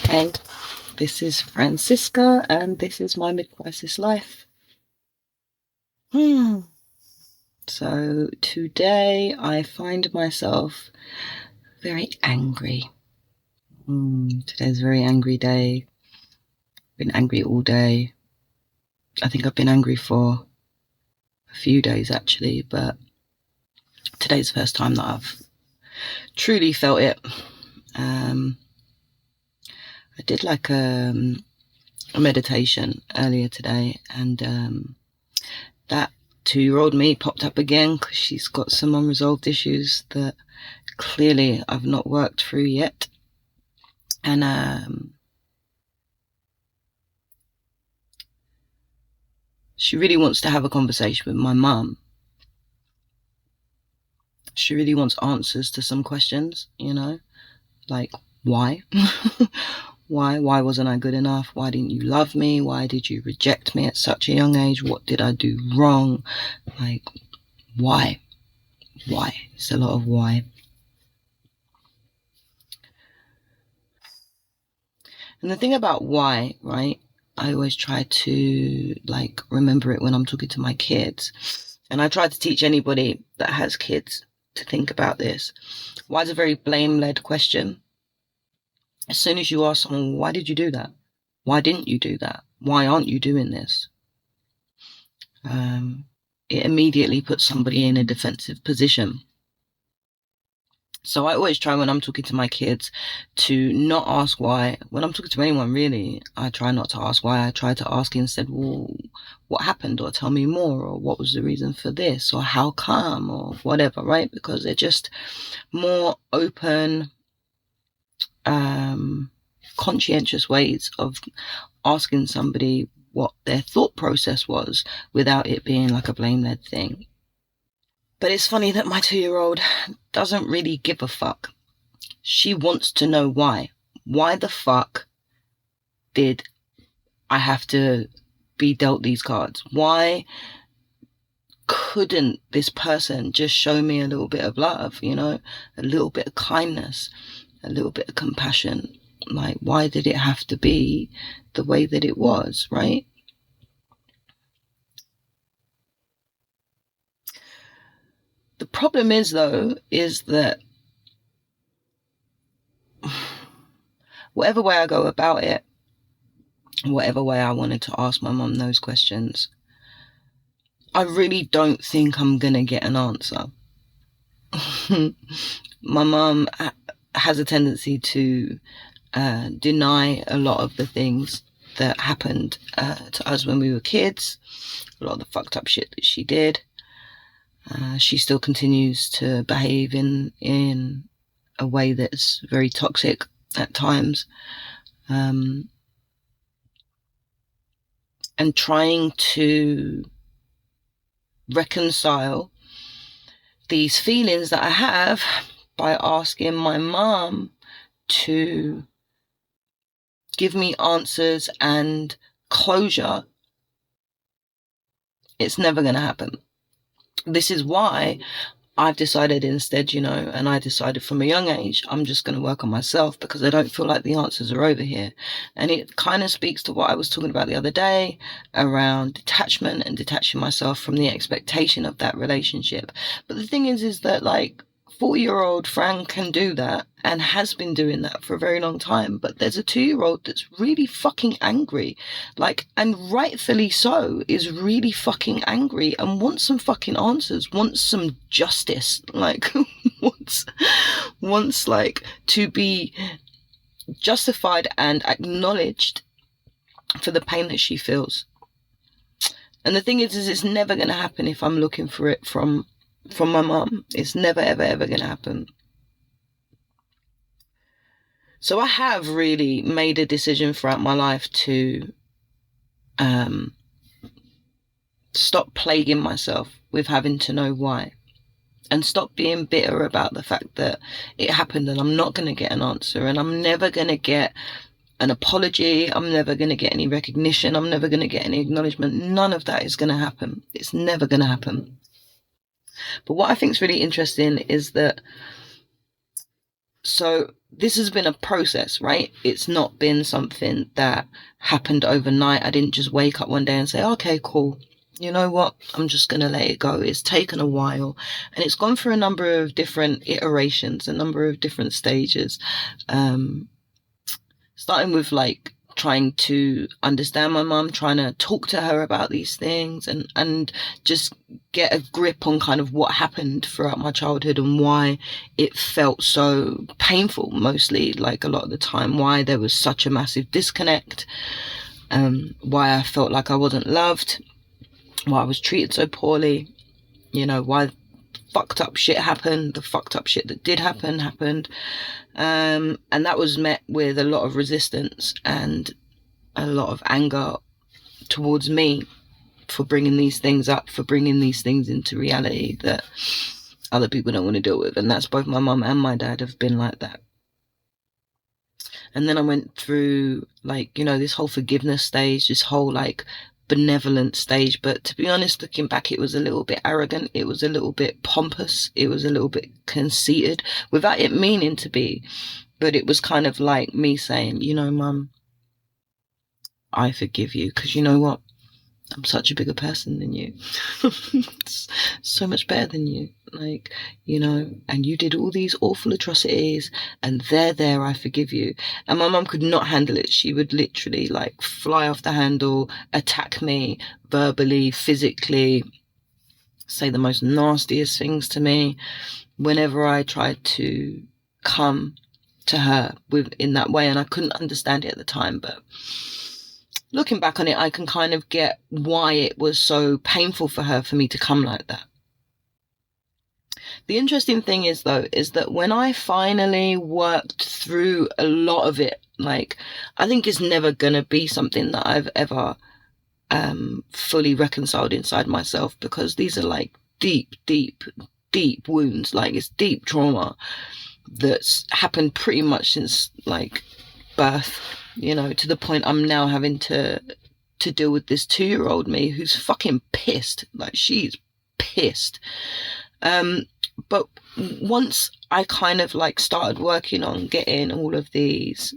Hey, this is Francisca, and this is my mid-crisis life. So today I find myself very angry. Today's a very angry day. Been angry all day. I think I've been angry for a few days actually, but today's the first time that I've truly felt it. I did like a meditation earlier today, and that 2-year-old me popped up again because she's got some unresolved issues that clearly I've not worked through yet. And she really wants to have a conversation with my mum. She really wants answers to some questions, like why? Why wasn't I good enough? Why didn't you love me? Why did you reject me at such a young age? What did I do wrong? Like, why? It's a lot of why. And the thing about why, right? I always try to remember it when I'm talking to my kids. And I try to teach anybody that has kids to think about this. Why is a very blame-led question. As soon as you ask someone, why did you do that? Why didn't you do that? Why aren't you doing this? It immediately puts somebody in a defensive position. So I always try when I'm talking to my kids to not ask why. When I'm talking to anyone really, I try not to ask why. I try to ask instead, well, what happened? Or tell me more, or what was the reason for this, or how come, or whatever, right? Because they're just more open, conscientious ways of asking somebody what their thought process was without it being like a blame-led thing. But it's funny that my 2-year-old doesn't really give a fuck. She wants to know why. Why the fuck did I have to be dealt these cards? Why couldn't this person just show me a little bit of love, a little bit of kindness, a little bit of compassion? Like, why did it have to be the way that it was, right? The problem is, though, is that whatever way I go about it, whatever way I wanted to ask my mum those questions, I really don't think I'm going to get an answer. My mum has a tendency to deny a lot of the things that happened to us when we were kids, a lot of the fucked up shit that she did. She still continues to behave in a way that's very toxic at times. And trying to reconcile these feelings that I have by asking my mom to give me answers and closure, it's never going to happen. This is why I've decided instead, and I decided from a young age, I'm just going to work on myself because I don't feel like the answers are over here. And it kind of speaks to what I was talking about the other day around detachment and detaching myself from the expectation of that relationship. But the thing is that 40-year-old Fran can do that and has been doing that for a very long time. But there's a 2-year-old that's really fucking angry, and rightfully so, is really fucking angry and wants some fucking answers, wants some justice, wants to be justified and acknowledged for the pain that she feels. And the thing is it's never going to happen if I'm looking for it from my mum. It's never, ever, ever going to happen. So I have really made a decision throughout my life to stop plaguing myself with having to know why, and stop being bitter about the fact that it happened and I'm not going to get an answer, and I'm never going to get an apology. I'm never going to get any recognition. I'm never going to get any acknowledgement. None of that is going to happen. It's never going to happen. But what I think is really interesting is that, so this has been a process, right? It's not been something that happened overnight. I didn't just wake up one day and say, okay, cool. You know what? I'm just going to let it go. It's taken a while, and it's gone through a number of different iterations, a number of different stages. Starting with like trying to understand my mum, trying to talk to her about these things, and just get a grip on kind of what happened throughout my childhood and why it felt so painful, mostly, like a lot of the time, why there was such a massive disconnect, why I felt like I wasn't loved, why I was treated so poorly, you know, why fucked up shit happened, the fucked up shit that did happened. And that was met with a lot of resistance and a lot of anger towards me for bringing these things up, for bringing these things into reality that other people don't want to deal with. And that's both my mum and my dad have been like that. And then I went through, like, you know, this whole forgiveness stage, this whole like benevolent stage. But to be honest, looking back, it was a little bit arrogant. It was a little bit pompous. It was a little bit conceited without it meaning to be. But it was kind of like me saying, you know, Mum, I forgive you, because you know what? I'm such a bigger person than you. So much better than you. Like, you know, and you did all these awful atrocities, and there, I forgive you. And my mum could not handle it. She would literally like fly off the handle, attack me verbally, physically, say the most nastiest things to me whenever I tried to come to her in that way. And I couldn't understand it at the time, but looking back on it, I can kind of get why it was so painful for her for me to come like that. The interesting thing is, though, is that when I finally worked through a lot of it, like, I think it's never going to be something that I've ever fully reconciled inside myself, because these are like deep wounds. Like, it's deep trauma that's happened pretty much since like birth, you know, to the point I'm now having to deal with this 2-year-old me who's fucking pissed. Like, she's pissed. But once I kind of like started working on getting all of these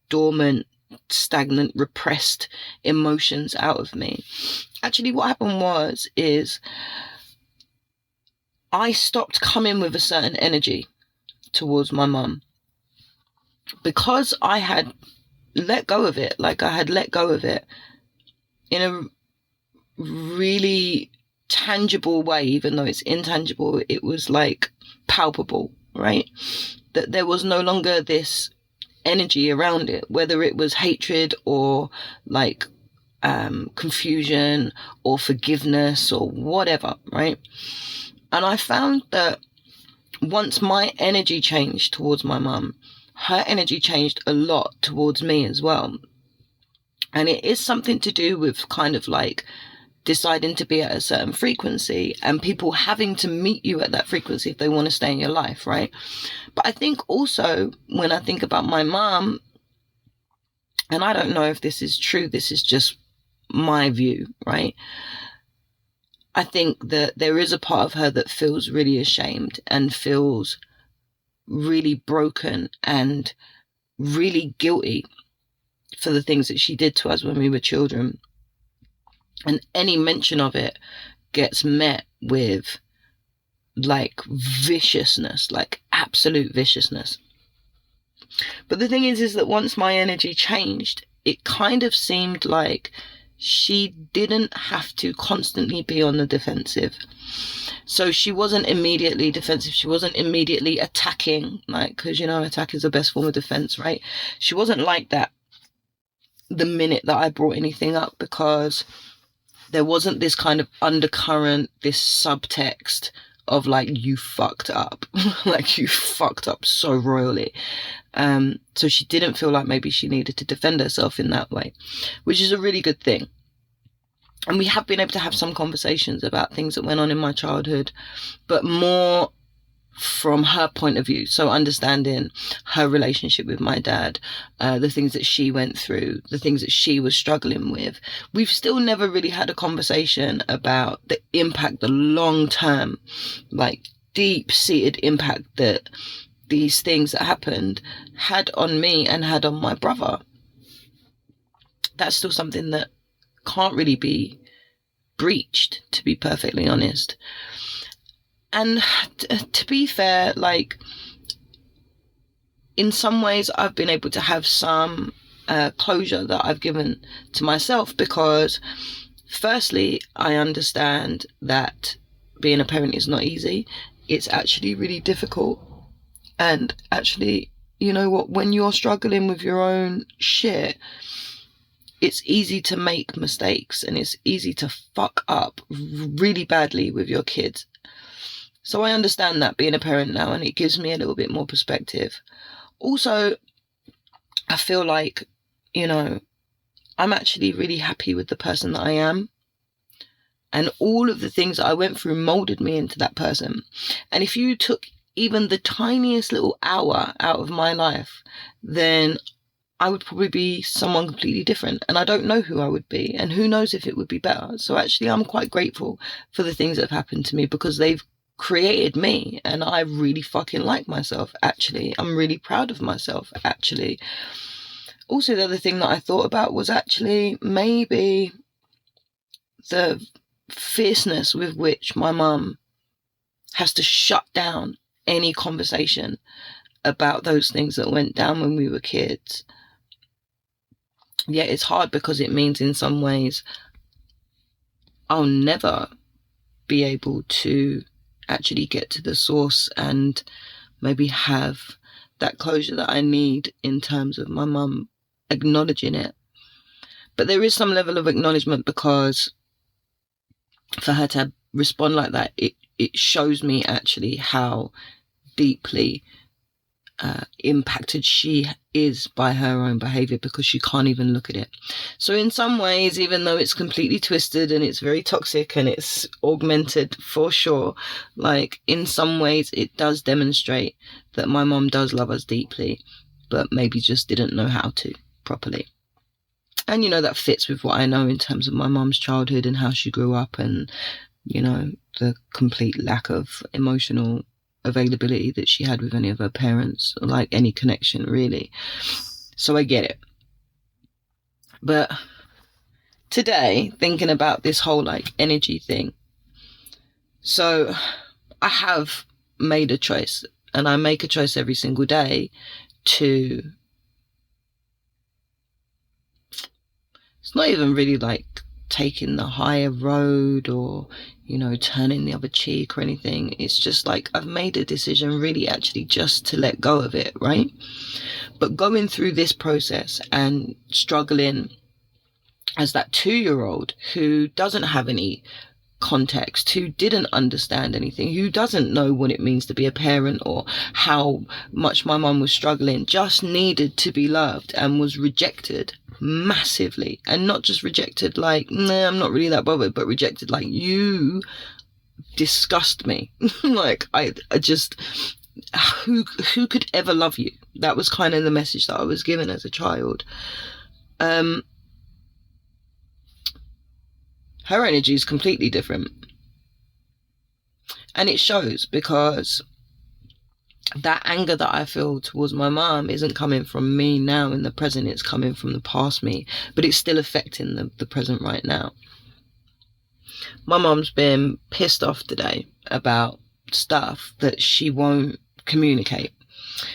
dormant, stagnant, repressed emotions out of me, actually what happened is I stopped coming with a certain energy towards my mum, because I had let go of it. Like, I had let go of it in a really tangible way, even though it's intangible. It was like palpable, right? That there was no longer this energy around it, whether it was hatred or like confusion or forgiveness or whatever, right? And I found that once my energy changed towards my mum, her energy changed a lot towards me as well. And it is something to do with kind of like deciding to be at a certain frequency and people having to meet you at that frequency if they want to stay in your life, right? But I think also when I think about my mom, and I don't know if this is true, this is just my view, right? I think that there is a part of her that feels really ashamed and feels really broken and really guilty for the things that she did to us when we were children. And any mention of it gets met with like viciousness, like absolute viciousness. But the thing is that once my energy changed, it kind of seemed like she didn't have to constantly be on the defensive. So she wasn't immediately defensive. She wasn't immediately attacking, like, because, you know, attack is the best form of defense, right? She wasn't like that the minute that I brought anything up, because there wasn't this kind of undercurrent, this subtext of like, you fucked up. Like, you fucked up so royally. So she didn't feel like maybe she needed to defend herself in that way, which is a really good thing. And we have been able to have some conversations about things that went on in my childhood, but more from her point of view. So understanding her relationship with my dad, the things that she went through, the things that she was struggling with. We've still never really had a conversation about the impact, the long-term, like deep-seated impact that these things that happened had on me and had on my brother. That's still something that can't really be breached, to be perfectly honest. And to be fair, like, in some ways I've been able to have some closure that I've given to myself, because firstly, I understand that being a parent is not easy. It's actually really difficult. And actually, you know what, when you're struggling with your own shit, it's easy to make mistakes and it's easy to fuck up really badly with your kids. So I understand that being a parent now, and it gives me a little bit more perspective. Also, I feel like, you know, I'm actually really happy with the person that I am. And all of the things that I went through molded me into that person. And if you took even the tiniest little hour out of my life, then I would probably be someone completely different. And I don't know who I would be, and who knows if it would be better. So actually, I'm quite grateful for the things that have happened to me, because they've created me, and I really fucking like myself, actually. I'm really proud of myself, actually. Also, the other thing that I thought about was actually maybe the fierceness with which my mum has to shut down any conversation about those things that went down when we were kids. Yeah, it's hard, because it means in some ways I'll never be able to actually get to the source and maybe have that closure that I need in terms of my mum acknowledging it. But there is some level of acknowledgement, because for her to respond like that, it shows me actually how deeply impacted she is by her own behavior, because she can't even look at it. So in some ways, even though it's completely twisted and it's very toxic and it's augmented for sure, like, in some ways it does demonstrate that my mom does love us deeply, but maybe just didn't know how to properly. And, you know, that fits with what I know in terms of my mom's childhood and how she grew up, and, you know, the complete lack of emotional availability that she had with any of her parents, or like any connection really. So I get it. But today, thinking about this whole like energy thing, so I have made a choice, and I make a choice every single day to, it's not even really like taking the higher road or, you know, turning the other cheek or anything. It's just like I've made a decision really actually just to let go of it, right? But going through this process and struggling as that 2-year-old who doesn't have any context, who didn't understand anything, who doesn't know what it means to be a parent or how much my mum was struggling, just needed to be loved and was rejected massively. And not just rejected like, nah, I'm not really that bothered, but rejected like, you disgust me. Like, I just, who could ever love you? That was kind of the message that I was given as a child. Her energy is completely different. And it shows, because that anger that I feel towards my mum isn't coming from me now in the present, it's coming from the past me, but it's still affecting the present right now. My mum's been pissed off today about stuff that she won't communicate.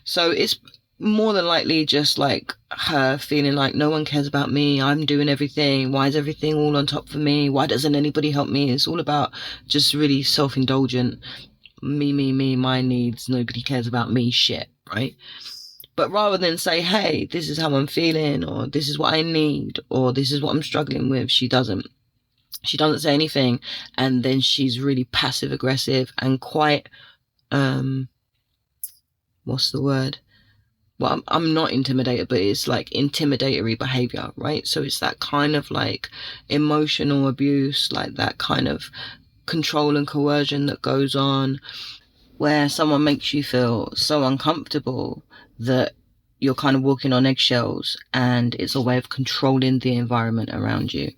So it's more than likely just like her feeling like no one cares about me, I'm doing everything, why is everything all on top for me, why doesn't anybody help me? It's all about just really self-indulgent, me, my needs, nobody cares about me shit, right? But rather than say, hey, this is how I'm feeling, or this is what I need, or this is what I'm struggling with, she doesn't say anything. And then she's really passive aggressive and quite what's the word? Well, I'm not intimidated, but it's like intimidatory behavior, right? So it's that kind of like emotional abuse, like that kind of control and coercion that goes on, where someone makes you feel so uncomfortable that you're kind of walking on eggshells, and it's a way of controlling the environment around you.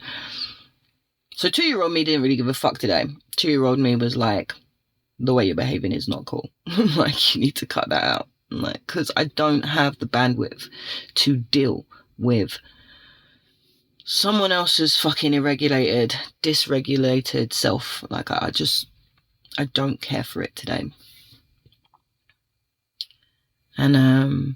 So 2-year-old me didn't really give a fuck today. 2-year-old me was like, the way you're behaving is not cool. Like, you need to cut that out. Like, because I don't have the bandwidth to deal with someone else's fucking dysregulated self. Like, I don't care for it today. And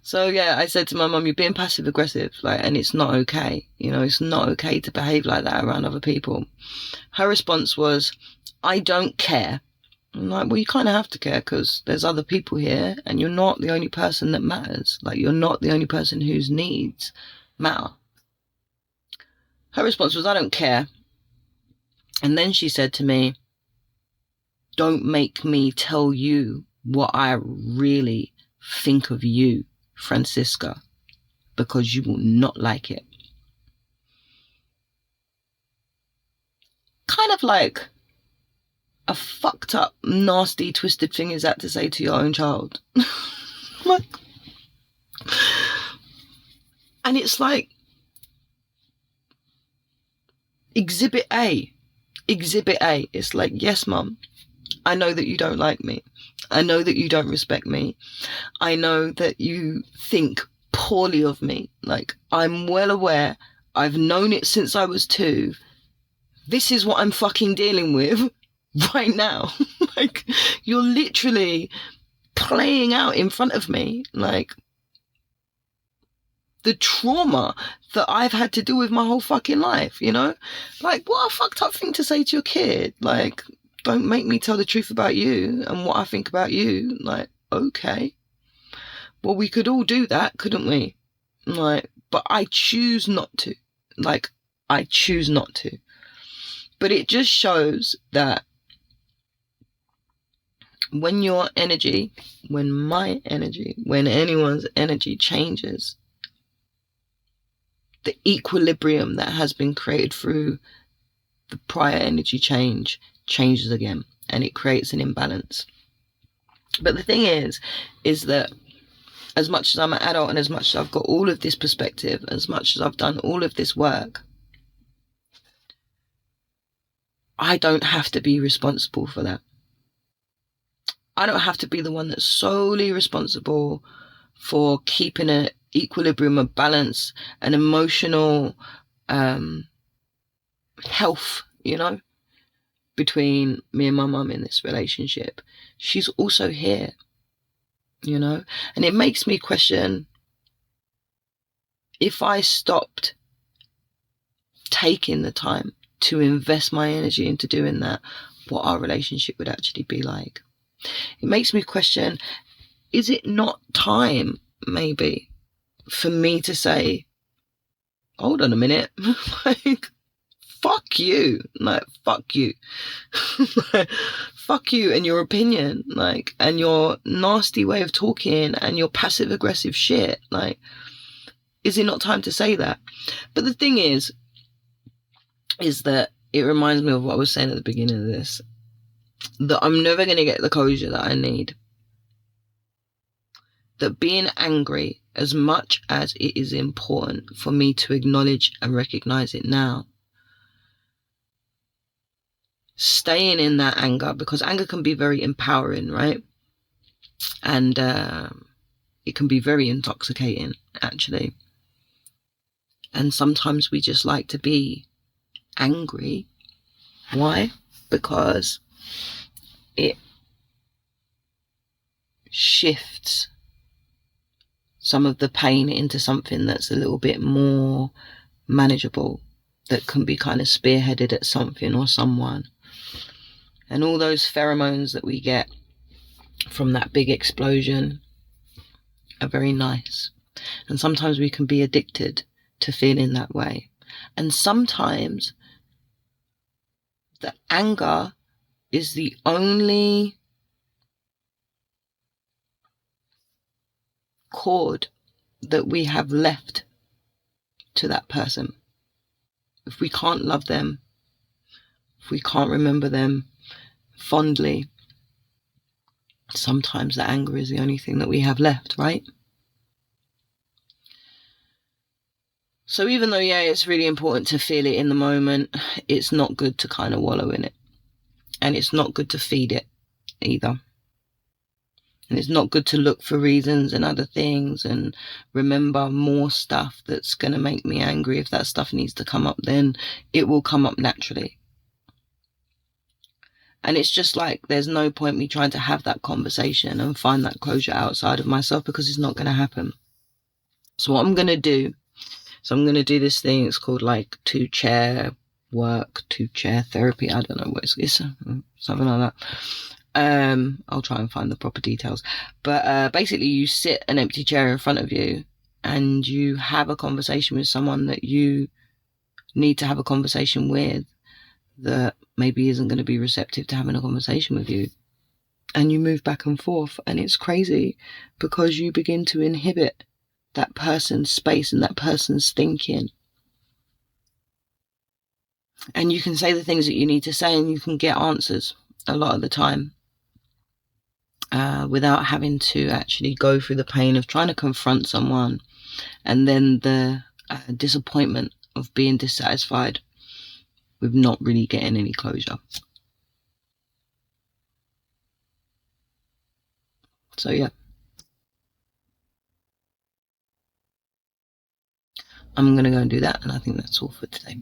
so yeah, I said to my mum, you're being passive aggressive, like, and it's not okay. You know, it's not okay to behave like that around other people. Her response was, I don't care. I'm like, well, you kind of have to care because there's other people here and you're not the only person that matters. Like, you're not the only person whose needs matter. Her response was, I don't care. And then she said to me, don't make me tell you what I really think of you, Francisca, because you will not like it. Kind of like a fucked up, nasty, twisted thing is that to say to your own child. Like, and it's like Exhibit A. It's like, yes, mum, I know that you don't like me. I know that you don't respect me. I know that you think poorly of me. Like, I'm well aware. I've known it since I was 2. This is what I'm fucking dealing with right now. Like, you're literally playing out in front of me, like, the trauma that I've had to deal with my whole fucking life, you know? Like, what a fucked up thing to say to your kid. Like, don't make me tell the truth about you and what I think about you. Like, okay. Well, we could all do that, couldn't we? Like, but I choose not to. Like, I choose not to. But it just shows that when your energy, when my energy, when anyone's energy changes, the equilibrium that has been created through the prior energy changes again, and it creates an imbalance. But the thing is that as much as I'm an adult and as much as I've got all of this perspective, as much as I've done all of this work, I don't have to be responsible for that. I don't have to be the one that's solely responsible for keeping an equilibrium of balance and emotional health, you know, between me and my mum in this relationship. She's also here, you know, and it makes me question, if I stopped taking the time to invest my energy into doing that, what our relationship would actually be like. It makes me question, is it not time, maybe, for me to say, hold on a minute, like, fuck you, like, fuck you. Fuck you and your opinion, like, and your nasty way of talking and your passive aggressive shit. Like, is it not time to say that? But the thing is that it reminds me of what I was saying at the beginning of this, that I'm never going to get the closure that I need. That being angry, as much as it is important for me to acknowledge and recognize it now, staying in that anger, because anger can be very empowering, right? And it can be very intoxicating, actually. And sometimes we just like to be angry. Why? Because it shifts some of the pain into something that's a little bit more manageable, that can be kind of spearheaded at something or someone. And all those pheromones that we get from that big explosion are very nice. And sometimes we can be addicted to feeling that way. And sometimes the anger is the only cord that we have left to that person. If we can't love them, if we can't remember them fondly, sometimes the anger is the only thing that we have left, right? So even though, yeah, it's really important to feel it in the moment, it's not good to kind of wallow in it. And it's not good to feed it either. And it's not good to look for reasons and other things and remember more stuff that's going to make me angry. If that stuff needs to come up, then it will come up naturally. And it's just like, there's no point me trying to have that conversation and find that closure outside of myself, because it's not going to happen. So what I'm going to do, I'm going to do this thing. It's called like 2-chair work, 2-chair therapy. I don't know what it's something like that. I'll try and find the proper details. But basically you sit an empty chair in front of you and you have a conversation with someone that you need to have a conversation with, that maybe isn't going to be receptive to having a conversation with you. And you move back and forth, and it's crazy because you begin to inhibit that person's space and that person's thinking. And you can say the things that you need to say, and you can get answers a lot of the time, without having to actually go through the pain of trying to confront someone, and then the disappointment of being dissatisfied with not really getting any closure. So yeah, I'm going to go and do that, and I think that's all for today.